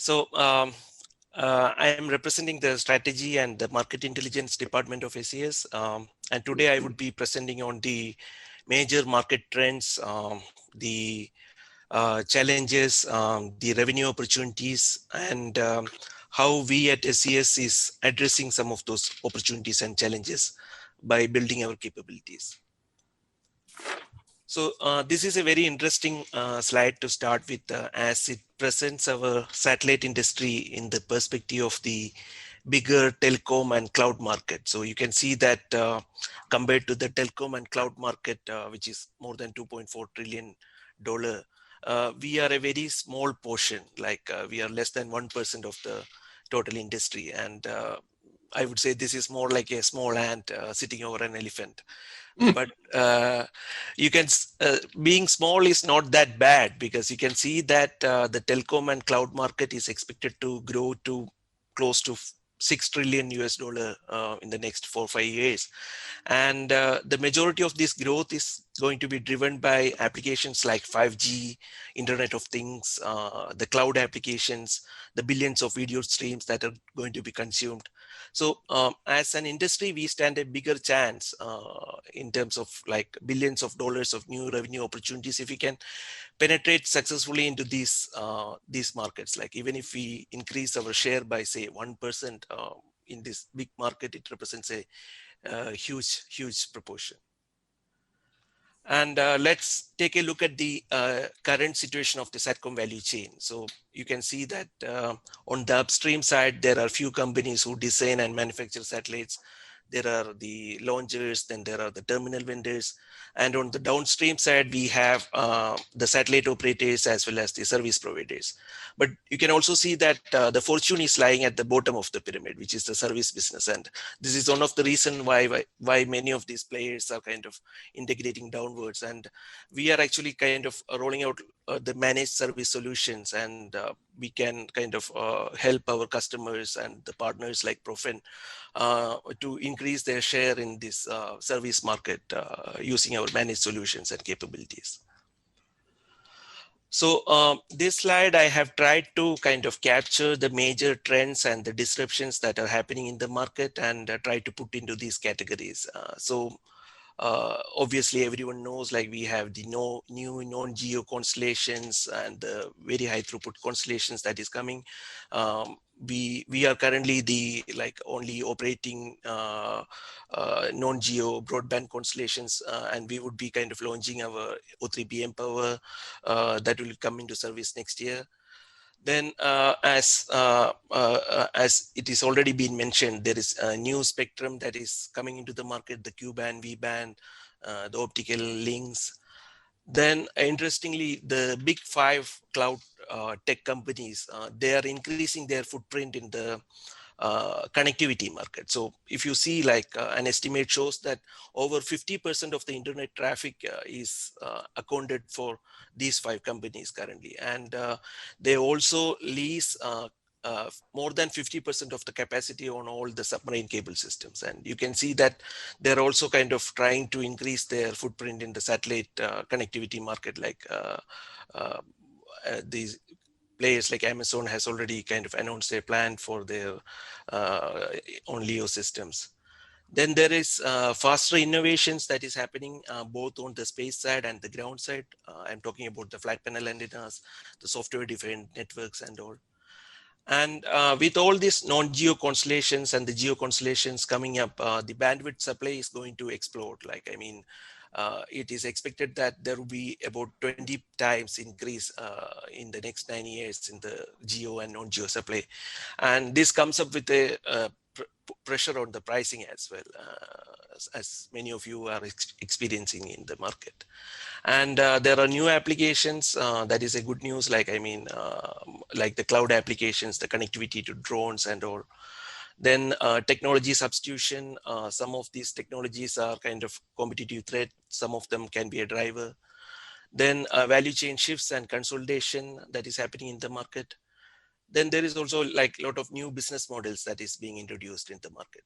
I am representing the strategy and the market intelligence department of SES. And today I would be presenting on the major market trends, the challenges, the revenue opportunities, and how we at SES is addressing some of those opportunities and challenges by building our capabilities. So this is a very interesting slide to start with, as it presents our satellite industry in the perspective of the bigger telecom and cloud market. So you can see that compared to the telecom and cloud market, which is more than $2.4 trillion, we are a very small portion, like we are less than 1% of the total industry. And I would say this is more like a small ant sitting over an elephant. But you can, being small is not that bad, because you can see that the telecom and cloud market is expected to grow to close to $6 trillion in the next 4 or 5 years. And the majority of this growth is going to be driven by applications like 5G, Internet of Things, the cloud applications, the billions of video streams that are going to be consumed. So as an industry, we stand a bigger chance in terms of like billions of dollars of new revenue opportunities if we can penetrate successfully into these markets. Like even if we increase our share by say 1% in this big market, it represents a huge proportion. And let's take a look at the current situation of the Satcom value chain. So you can see that on the upstream side, there are few companies who design and manufacture satellites. There are the launchers, then there are the terminal vendors. And on the downstream side, we have the satellite operators as well as the service providers. But you can also see that the fortune is lying at the bottom of the pyramid, which is the service business. And this is one of the reasons why many of these players are kind of integrating downwards. And we are actually kind of rolling out the managed service solutions, and we can kind of help our customers and the partners like Profen to increase their share in this service market using our managed solutions and capabilities. So this slide, I have tried to kind of capture the major trends and the disruptions that are happening in the market and try to put into these categories. Obviously, everyone knows like we have the new non-geo constellations and the very high throughput constellations that is coming. We are currently the only operating non-geo broadband constellations, and we would be kind of launching our O3b mPOWER that will come into service next year. Then as it is already been mentioned, there is a new spectrum that is coming into the market, the Q-band, V-band, the optical links. Then interestingly, the big 5 cloud tech companies, they are increasing their footprint in the connectivity market. So if you see an estimate shows that over 50% of the internet traffic is accounted for these 5 companies currently. And they also lease more than 50% of the capacity on all the submarine cable systems. And you can see that they're also kind of trying to increase their footprint in the satellite connectivity market, these players like Amazon has already kind of announced their plan for their on LEO systems. Then there is faster innovations that is happening both on the space side and the ground side. I'm talking about the flat panel antennas, the software-defined networks and all. And with all these non-geo constellations and the geo constellations coming up, the bandwidth supply is going to explode. It is expected that there will be about 20 times increase in the next 9 years in the geo and non-geo supply. And this comes up with a pressure on the pricing as well, as many of you are experiencing in the market. And there are new applications that is a good news, like the cloud applications, the connectivity to drones and all. Then technology substitution, some of these technologies are kind of competitive threat, some of them can be a driver. Then value chain shifts and consolidation that is happening in the market. Then there is also a lot of new business models that is being introduced in the market.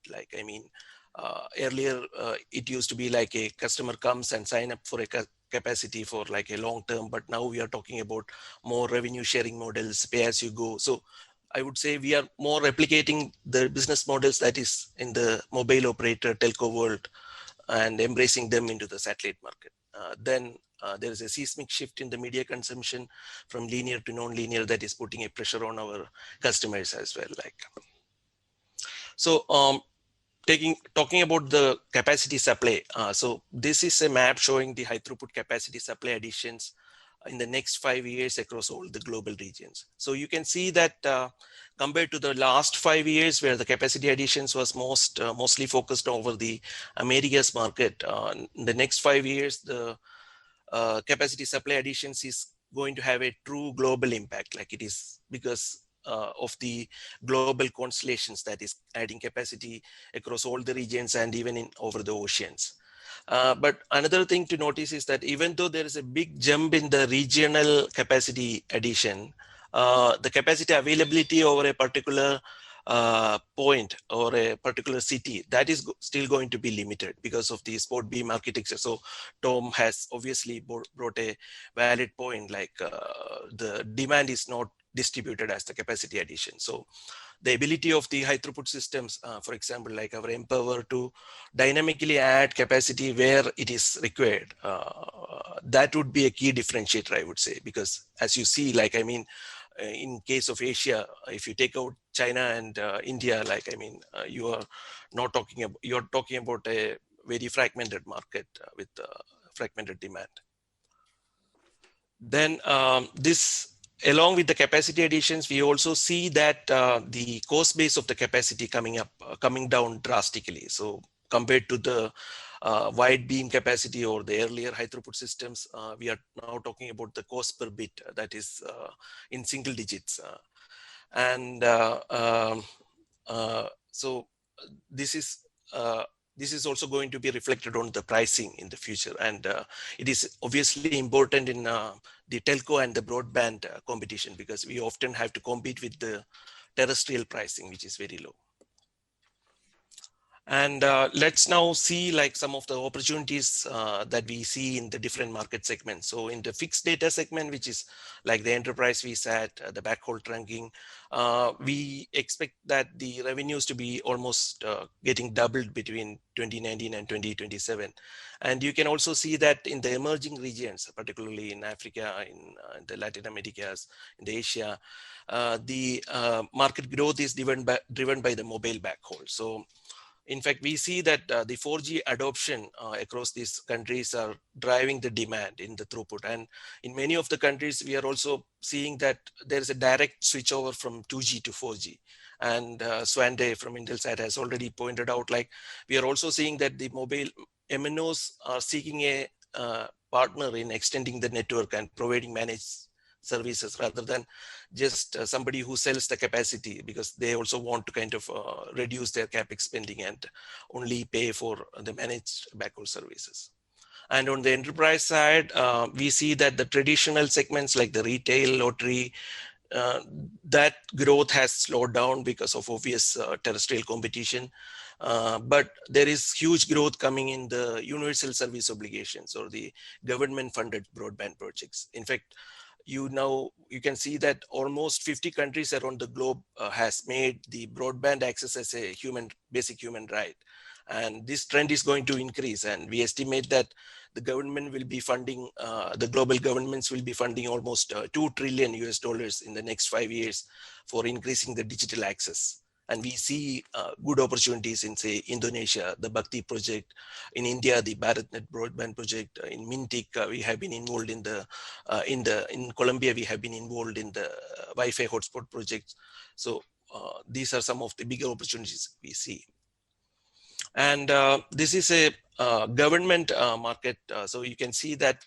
Earlier it used to be like a customer comes and sign up for a capacity for like a long term, but now we are talking about more revenue sharing models, pay as you go. So I would say we are more replicating the business models that is in the mobile operator telco world and embracing them into the satellite market. Then there is a seismic shift in the media consumption from linear to non-linear that is putting a pressure on our customers as well. Talking about the capacity supply. So this is a map showing the high throughput capacity supply additions in the next 5 years across all the global regions. So you can see that compared to the last 5 years where the capacity additions was mostly focused over the Americas market, in the next 5 years, the capacity supply additions is going to have a true global impact, like it is because of the global constellations that is adding capacity across all the regions and even in over the oceans. But another thing to notice is that even though there is a big jump in the regional capacity addition, the capacity availability over a particular point or a particular city, that is still going to be limited because of the sport beam architecture. So Tom has obviously brought a valid point, like the demand is not distributed as the capacity addition. So the ability of the high throughput systems, for example, like our Empower to dynamically add capacity where it is required, that would be a key differentiator, I would say, because as you see, like, I mean, in case of Asia, if you take out China and India, like, I mean, you are not talking about, you're talking about a very fragmented market with fragmented demand. Then this, along with the capacity additions, we also see that the cost base of the capacity coming down drastically. So compared to the wide beam capacity or the earlier high throughput systems, we are now talking about the cost per bit that is in single digits. So this is also going to be reflected on the pricing in the future, and it is obviously important in the telco and the broadband competition, because we often have to compete with the terrestrial pricing, which is very low. And let's now see like some of the opportunities that we see in the different market segments. So in the fixed data segment, which is like the enterprise VSAT, the backhaul trunking, we expect that the revenues to be almost getting doubled between 2019 and 2027. And you can also see that in the emerging regions, particularly in Africa, in the Latin Americas, in the Asia, the market growth is driven by the mobile backhaul. So in fact, we see that the 4G adoption across these countries are driving the demand in the throughput. And in many of the countries, we are also seeing that there is a direct switchover from 2G to 4G. And Swande from Intelsat has already pointed out, like, we are also seeing that the mobile MNOs are seeking a partner in extending the network and providing managed services rather than just somebody who sells the capacity, because they also want to kind of reduce their capex spending and only pay for the managed backhaul services. And on the enterprise side, we see that the traditional segments like the retail, lottery, that growth has slowed down because of obvious terrestrial competition. But there is huge growth coming in the universal service obligations or the government funded broadband projects. In fact, you can see that almost 50 countries around the globe has made the broadband access as a basic human right. And this trend is going to increase. And we estimate that the government will be funding, the global governments will be funding almost $2 trillion in the next 5 years for increasing the digital access. And we see good opportunities in, say, Indonesia, the Bhakti project, in India, the BharatNet broadband project, in Mintic, we have been involved in in Colombia, we have been involved in the Wi-Fi hotspot projects. So these are some of the bigger opportunities we see. And this is a government market. So you can see that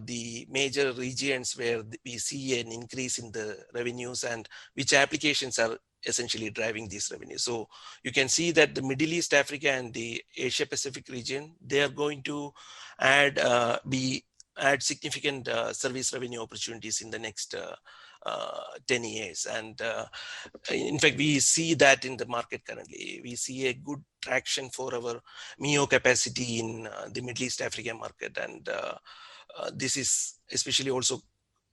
the major regions where we see an increase in the revenues and which applications are essentially driving these revenues. So you can see that the Middle East, Africa, and the Asia Pacific region, they are going to add significant service revenue opportunities in the next 10 years. And in fact, we see that in the market currently. We see a good traction for our MEO capacity in the Middle East Africa market. And this is especially also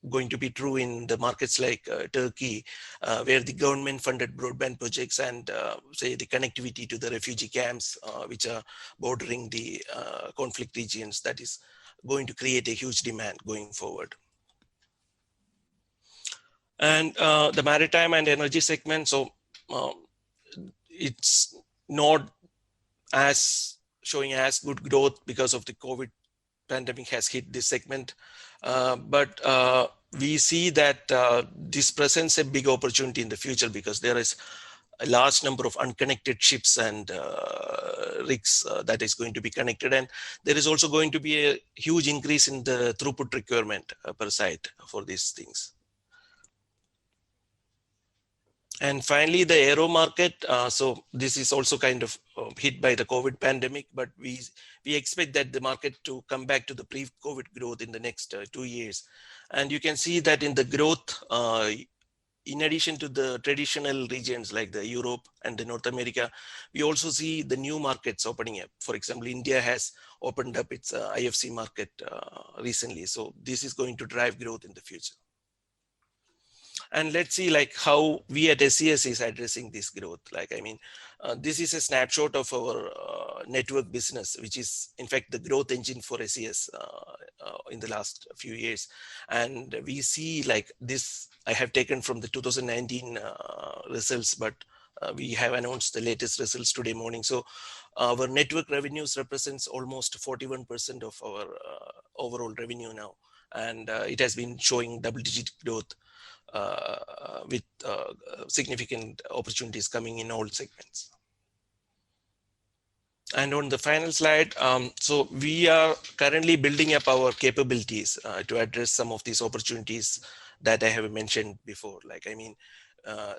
going to be true in the markets like Turkey, where the government funded broadband projects and say the connectivity to the refugee camps, which are bordering the conflict regions, that is going to create a huge demand going forward. And the maritime and energy segment, so it's not as showing as good growth because of the COVID pandemic has hit this segment. But we see that this presents a big opportunity in the future because there is a large number of unconnected ships and rigs that is going to be connected. And there is also going to be a huge increase in the throughput requirement per site for these things. And finally, the aero market. So this is also kind of hit by the COVID pandemic, but we expect that the market to come back to the pre-COVID growth in the next 2 years. And you can see that in the growth, in addition to the traditional regions like the Europe and the North America, we also see the new markets opening up. For example, India has opened up its IFC market recently. So this is going to drive growth in the future. And let's see like how we at SES is addressing this growth. Like, I mean, this is a snapshot of our network business, which is in fact the growth engine for SES in the last few years. And we see like this, I have taken from the 2019 results, but we have announced the latest results today morning. So our network revenues represents almost 41% of our overall revenue now. And it has been showing double-digit growth with significant opportunities coming in all segments. And on the final slide, so we are currently building up our capabilities to address some of these opportunities that I have mentioned before. Like, I mean,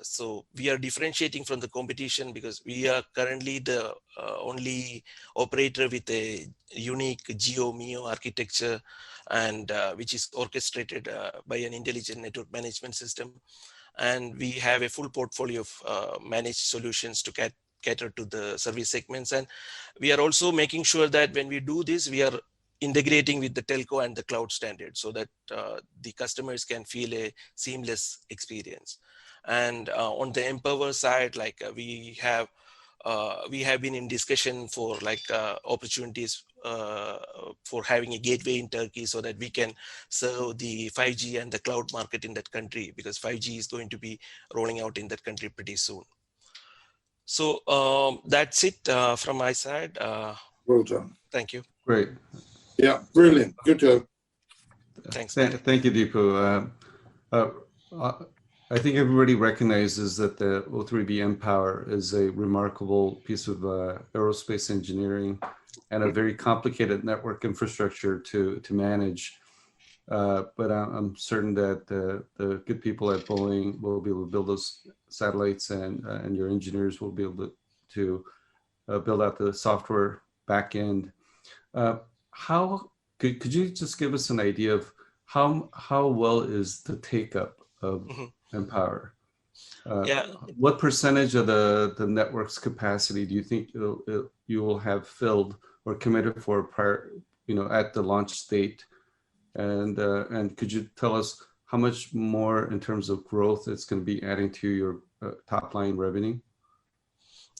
so we are differentiating from the competition because we are currently the only operator with a unique geo-MEO architecture, and which is orchestrated by an intelligent network management system. And we have a full portfolio of managed solutions to cater to the service segments. And we are also making sure that when we do this, we are integrating with the telco and the cloud standard so that the customers can feel a seamless experience. And on the Empower side, like we have been in discussion for like opportunities for having a gateway in Turkey so that we can serve the 5G and the cloud market in that country, because 5G is going to be rolling out in that country pretty soon. So that's it from my side. Well done. Thank you. Great. Yeah, brilliant. Good job. Thanks. Thank you, Deepu. I think everybody recognizes that the O3b mPOWER is a remarkable piece of aerospace engineering and a very complicated network infrastructure to manage. But I'm certain that the good people at Boeing will be able to build those satellites, and your engineers will be able to build out the software backend. How could you just give us an idea of how well is the take-up of mPOWER? Yeah. What percentage of the network's capacity do you think you will have filled or committed for prior, at the launch date? And could you tell us how much more in terms of growth it's going to be adding to your top line revenue?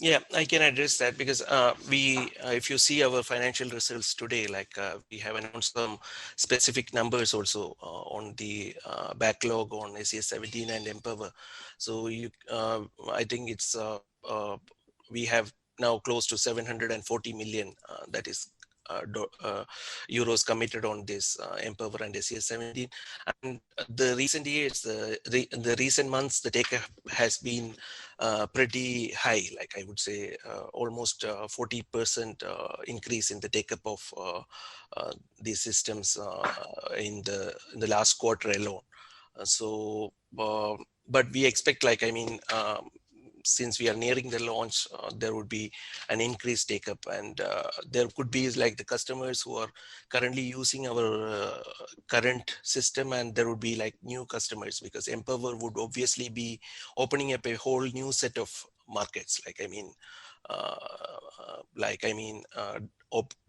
Yeah, I can address that because if you see our financial results today, like we have announced some specific numbers also on the backlog on SES 17 and Empower. So I think it's we have now close to 740 million that is euros committed on this Empower and SES 17. And the recent years, the recent months, the take-up has been pretty high. Like I would say, almost 40% increase in the take-up of these systems in the last quarter alone. But we expect, like, I mean, since we are nearing the launch, there would be an increased take-up, and there could be like the customers who are currently using our current system, and there would be like new customers, because Empower would obviously be opening up a whole new set of markets.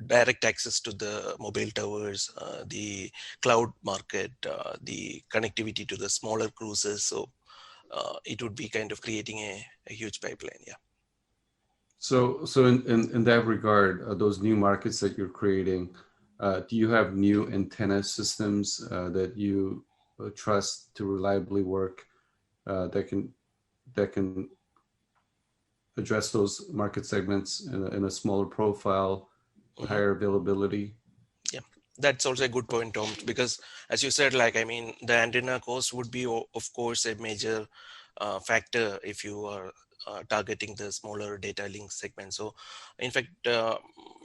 Direct access to the mobile towers, the cloud market, the connectivity to the smaller cruisers. So it would be kind of creating a huge pipeline. Yeah. So in that regard, those new markets that you're creating, do you have new antenna systems that you trust to reliably work, that can address those market segments in a smaller profile, higher availability? Yeah, that's also a good point, Tom, because as you said, the antenna cost would be, of course, a major factor if you are targeting the smaller data link segment. So in fact,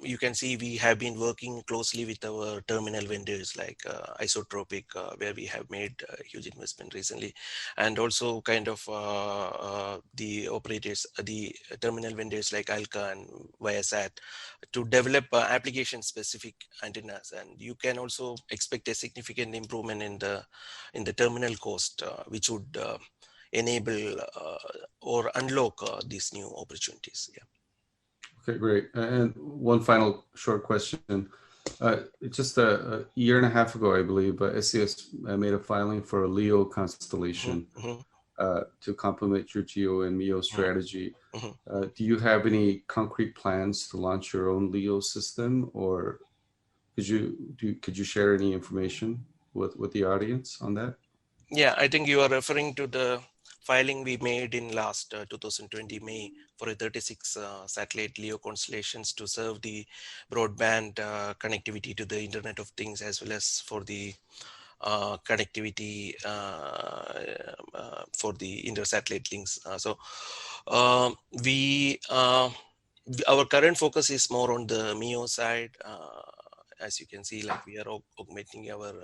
you can see we have been working closely with our terminal vendors like Isotropic, where we have made a huge investment recently, and also kind of the operators, the terminal vendors like Alka and Viasat, to develop application specific antennas. And you can also expect a significant improvement in the terminal cost, which would enable or unlock these new opportunities. Yeah. Okay, great. And one final short question. Just a year and a half ago, I believe, SES made a filing for a LEO constellation to complement your GEO and MEO strategy. Do you have any concrete plans to launch your own LEO system, or could you share any information with the audience on that? Yeah, I think you are referring to the filing we made in last 2020 May for a 36 satellite LEO constellations to serve the broadband connectivity to the Internet of Things, as well as for the connectivity for the inter-satellite links. Our current focus is more on the MEO side. As you can see, we are augmenting our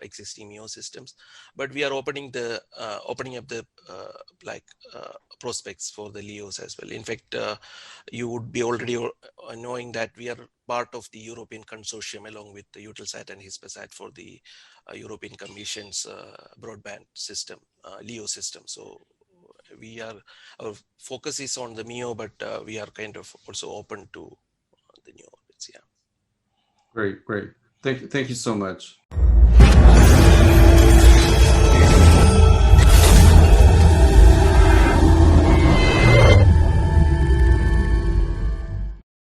existing MEO systems, but we are opening up the prospects for the LEOs as well. In fact, you would be already knowing that we are part of the European consortium along with the Eutelsat and Hispasat for the European Commission's broadband system, LEO system. So our focus is on the MEO, but we are kind of also open to the new orbits. Yeah. Great. Thank you so much.